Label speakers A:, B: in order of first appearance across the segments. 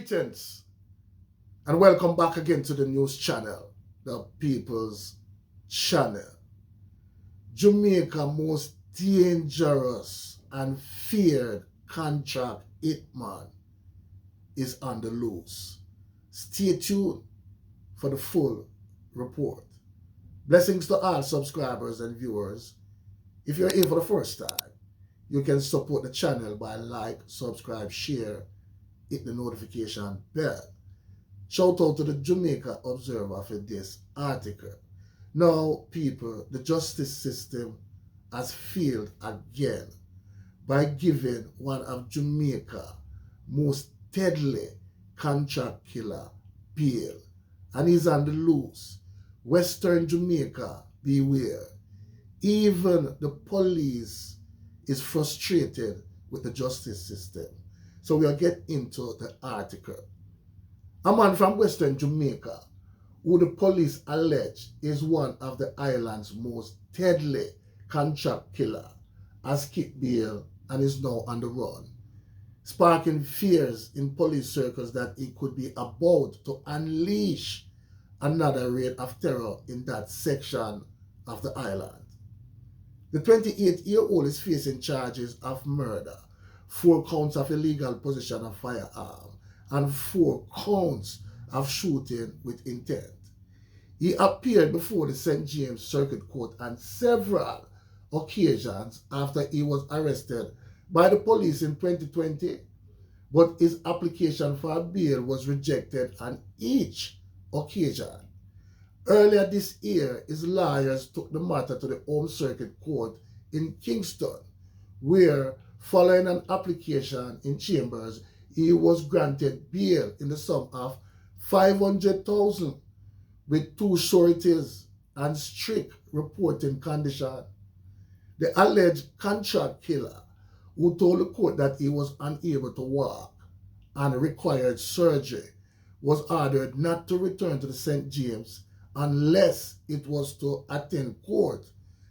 A: Greetings and welcome back again to the news channel, the People's Channel. Jamaica's most dangerous and feared contract hitman is on the loose. Stay tuned for the full report. Blessings to all subscribers and viewers. If you're here for the first time, you can support the channel by like, subscribe, share, hit the notification bell. Shout out to the Jamaica Observer for this article. Now, people, the justice system has failed again by giving one of Jamaica's most deadly contract killer bail, and he's on the loose. Western Jamaica, beware. Even the police is frustrated with the justice system. So we'll get into the article. A man from Western Jamaica, who the police allege is one of the island's most deadly contract killer, has kicked bail and is now on the run, sparking fears in police circles that he could be about to unleash another reign of terror in that section of the island. The 28-year-old is facing charges of murder, 4 counts of illegal possession of firearm, and 4 counts of shooting with intent. He appeared before the St. James Circuit Court on several occasions after he was arrested by the police in 2020, but his application for bail was rejected on each occasion. Earlier this year, his lawyers took the matter to the Home Circuit Court in Kingston, where, following an application in chambers, he was granted bail in the sum of $500,000 with 2 sureties and strict reporting condition. The alleged contract killer, who told the court that he was unable to walk and required surgery, was ordered not to return to the St. James unless it was to attend court,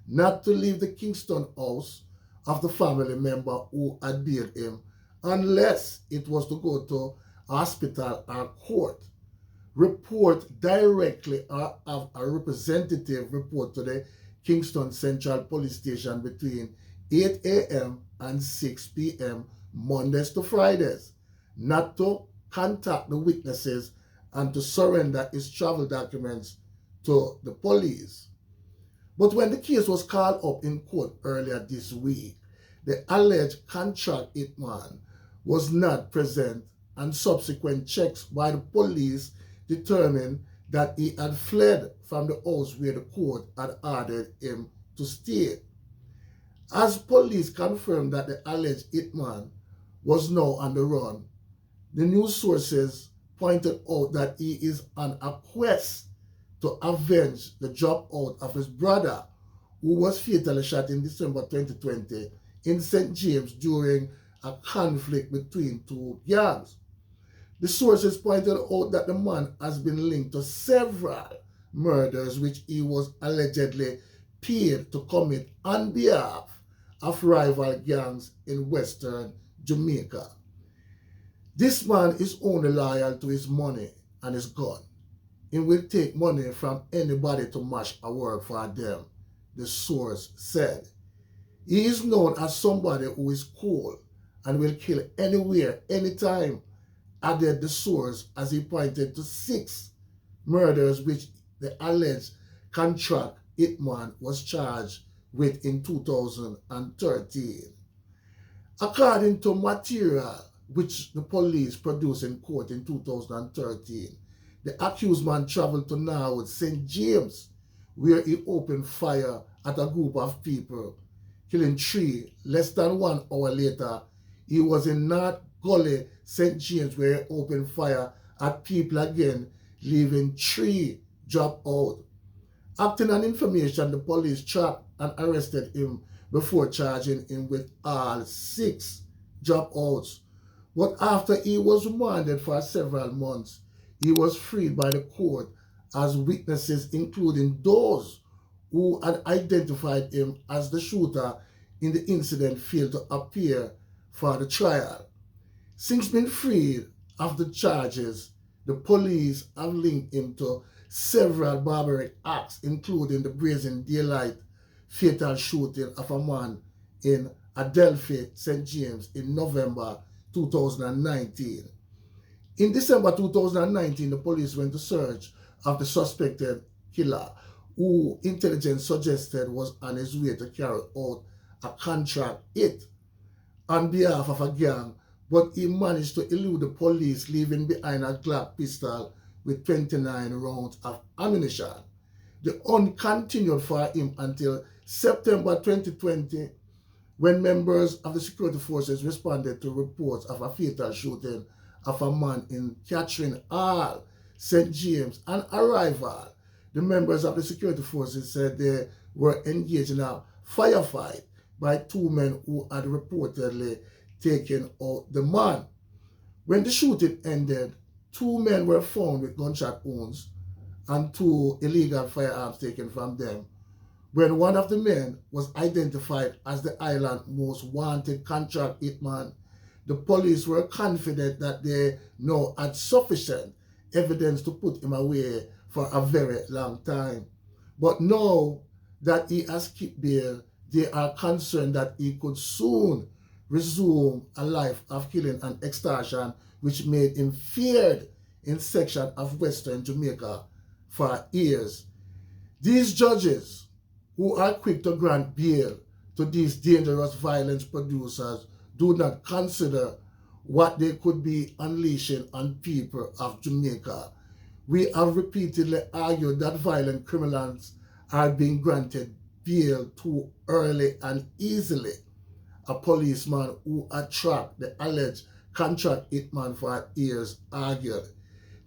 A: not to leave the Kingston house of the family member who had bailed him, unless it was to go to hospital or court. Report directly or have a representative report to the Kingston Central Police Station between 8 a.m. and 6 p.m. Mondays to Fridays, not to contact the witnesses and to surrender his travel documents to the police. But when the case was called up in court earlier this week, the alleged contract hitman was not present, and subsequent checks by the police determined that he had fled from the house where the court had ordered him to stay. As police confirmed that the alleged hitman was now on the run, the news sources pointed out that he is on a quest to avenge the dropout of his brother, who was fatally shot in December 2020 in St. James during a conflict between 2 gangs. The sources pointed out that the man has been linked to several murders which he was allegedly paid to commit on behalf of rival gangs in Western Jamaica. This man is only loyal to his money and his gun. He will take money from anybody to match a work for them, the source said. He is known as somebody who is cool and will kill anywhere, anytime, added the source as he pointed to 6 murders which the alleged contract hitman was charged with in 2013. According to material which the police produced in court in 2013, the accused man traveled to Norwood, St. James, where he opened fire at a group of people, killing 3. Less than 1 hour later, he was in North Gully, St. James, where he opened fire at people again, leaving 3 drop out. Acting on information, the police trapped and arrested him before charging him with all 6 dropouts. But after he was remanded for several months, he was freed by the court as witnesses, including those who had identified him as the shooter in the incident, failed to appear for the trial. Since being freed of the charges, the police have linked him to several barbaric acts, including the brazen daylight fatal shooting of a man in Adelphi, St. James in November 2019. In December 2019, the police went to search of the suspected killer, who intelligence suggested was on his way to carry out a contract hit on behalf of a gang, but he managed to elude the police, leaving behind a Glock pistol with 29 rounds of ammunition. The hunt continued for him until September 2020, when members of the security forces responded to reports of a fatal shooting of a man in Catherine Hall, St. James. On arrival, the members of the security forces said they were engaged in a firefight by two men who had reportedly taken out the man. When the shooting ended, two men were found with gunshot wounds and two illegal firearms taken from them. When one of the men was identified as the island's most wanted contract hitman, the police were confident that they now had sufficient evidence to put him away for a very long time. But now that he has skipped bail, they are concerned that he could soon resume a life of killing and extortion, which made him feared in sections of Western Jamaica for years. These judges, who are quick to grant bail to these dangerous violence producers, do not consider what they could be unleashing on people of Jamaica. We have repeatedly argued that violent criminals are being granted bail too early and easily. A policeman who had tracked the alleged contract hitman for years argued,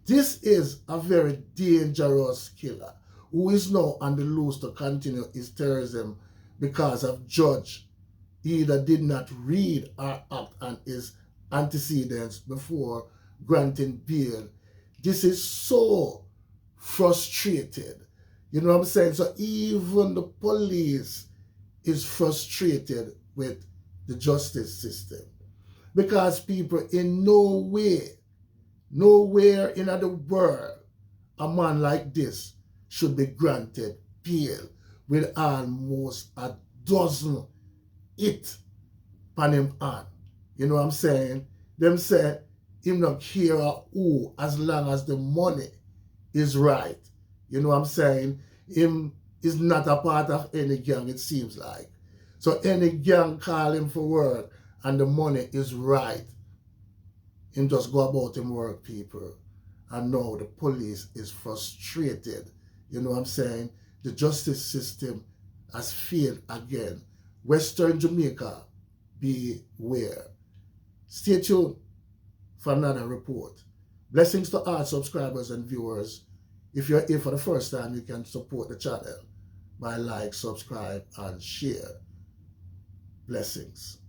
A: "This is a very dangerous killer who is now on the loose to continue his terrorism because of judge either did not read or act on his antecedents before granting bail." This is so frustrated. You know what I'm saying? So even the police is frustrated with the justice system, because people in no way, nowhere in the world, a man like this should be granted bail with almost a dozen hit on him on. You know what I'm saying? Them say him not care who, as long as the money is right. You know what I'm saying? Him is not a part of any gang, it seems like. So any gang call him for work and the money is right, him just go about him work, people. And now the police is frustrated. You know what I'm saying? The justice system has failed again. Western Jamaica, beware. Stay tuned for another report. Blessings to all subscribers and viewers. If you're here for the first time, you can support the channel by like, subscribe, and share. Blessings.